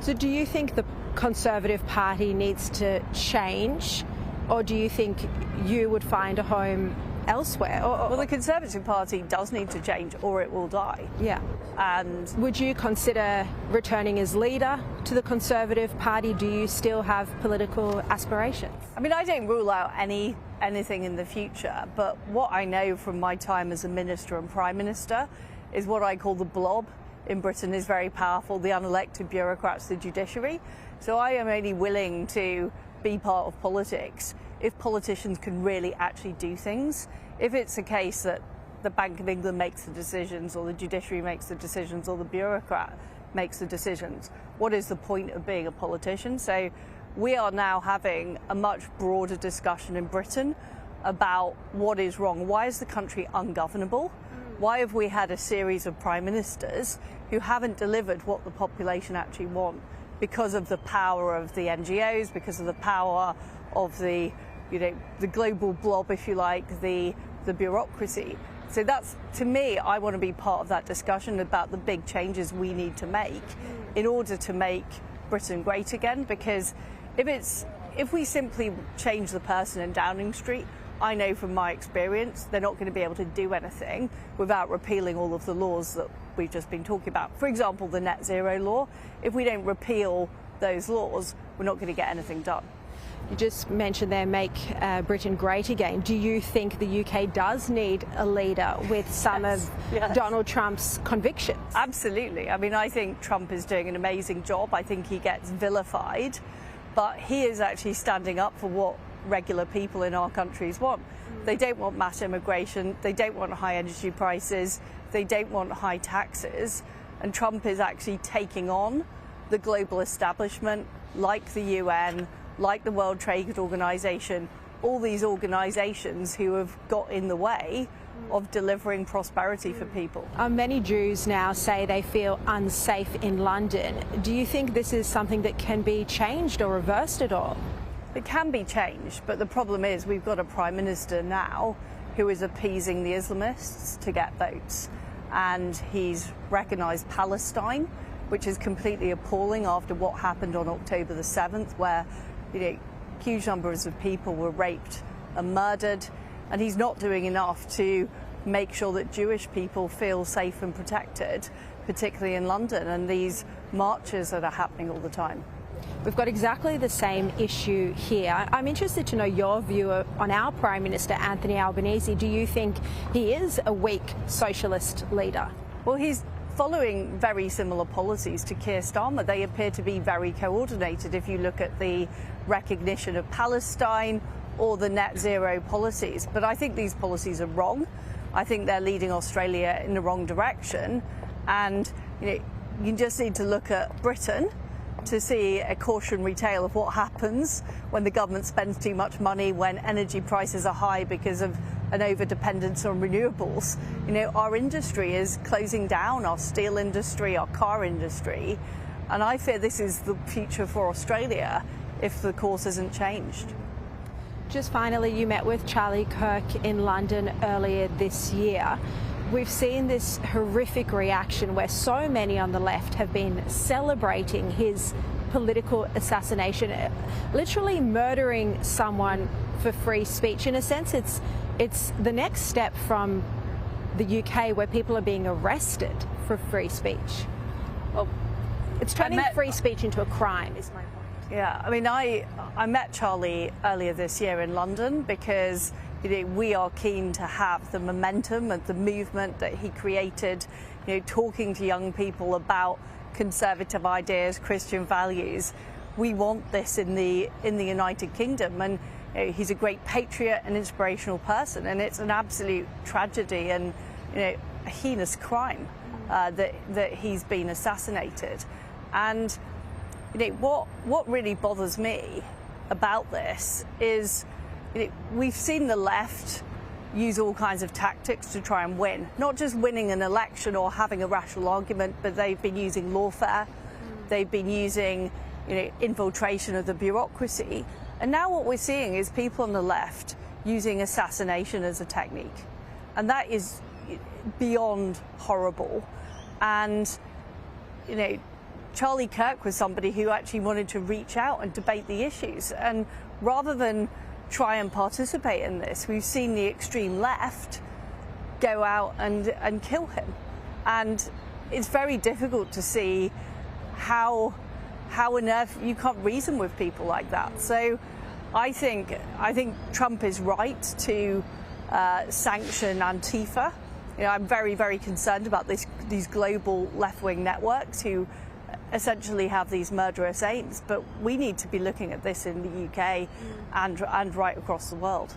So do you think the Conservative Party needs to change, or do you think you would find a home elsewhere? Well, the Conservative Party does need to change or it will die. Yeah. And would you consider returning as leader to the Conservative Party? Do you still have political aspirations? I mean, I don't rule out anything in the future, but what I know from my time as a minister and prime minister is what I call the blob in Britain is very powerful, the unelected bureaucrats, the judiciary. So I am only willing to be part of politics if politicians can really actually do things. If it's a case that the Bank of England makes the decisions, or the judiciary makes the decisions, or the bureaucrat makes the decisions, what is the point of being a politician? So we are now having a much broader discussion in Britain about what is wrong. Why is the country ungovernable? Why have we had a series of prime ministers who haven't delivered what the population actually want? Because of the power of the NGOs, because of the power of the global blob, if you like, the bureaucracy. So that's, to me, I want to be part of that discussion about the big changes we need to make in order to make Britain great again. Because if we simply change the person in Downing Street, I know from my experience they're not going to be able to do anything without repealing all of the laws that we've just been talking about. For example, the net zero law. If we don't repeal those laws, we're not going to get anything done. You just mentioned there, make Britain great again. Do you think the UK does need a leader with some of Donald Trump's convictions? Absolutely. I mean, I think Trump is doing an amazing job. I think he gets vilified, but he is actually standing up for what regular people in our countries want. They don't want mass immigration, they don't want high energy prices, they don't want high taxes, and Trump is actually taking on the global establishment like the UN, like the World Trade Organization, all these organizations who have got in the way of delivering prosperity for people. Many Jews now say they feel unsafe in London. Do you think this is something that can be changed or reversed at all? It can be changed, but the problem is we've got a Prime Minister now who is appeasing the Islamists to get votes. And he's recognised Palestine, which is completely appalling after what happened on October the 7th, where huge numbers of people were raped and murdered. And he's not doing enough to make sure that Jewish people feel safe and protected, particularly in London, and these marches that are happening all the time. We've got exactly the same issue here. I'm interested to know your view on our Prime Minister, Anthony Albanese. Do you think he is a weak socialist leader? Well, he's following very similar policies to Keir Starmer. They appear to be very coordinated if you look at the recognition of Palestine or the net zero policies. But I think these policies are wrong. I think they're leading Australia in the wrong direction. And you just need to look at Britain to see a cautionary tale of what happens when the government spends too much money, when energy prices are high because of an over-dependence on renewables. Our industry is closing down, our steel industry, our car industry, and I fear this is the future for Australia if the course isn't changed. Just finally, you met with Charlie Kirk in London earlier this year. We've seen this horrific reaction where so many on the left have been celebrating his political assassination, literally murdering someone for free speech. In a sense, it's the next step from the UK where people are being arrested for free speech. Well, it's turning free speech into a crime, is my point. Yeah, I mean, I met Charlie earlier this year in London because we are keen to have the momentum and the movement that he created, talking to young people about conservative ideas, Christian values. We want this in the United Kingdom, and he's a great patriot and inspirational person, and it's an absolute tragedy and a heinous crime that he's been assassinated. And what really bothers me about this is we've seen the left use all kinds of tactics to try and win, not just winning an election or having a rational argument, but they've been using lawfare, they've been using infiltration of the bureaucracy. And now what we're seeing is people on the left using assassination as a technique. And that is beyond horrible. And, Charlie Kirk was somebody who actually wanted to reach out and debate the issues. And rather than try and participate in this, we've seen the extreme left go out and kill him. And it's very difficult to see how on earth you can't reason with people like that. So I think Trump is right to sanction Antifa. You know, I'm very, very concerned about these global left-wing networks who essentially have these murderous aims. But we need to be looking at this in the UK and right across the world.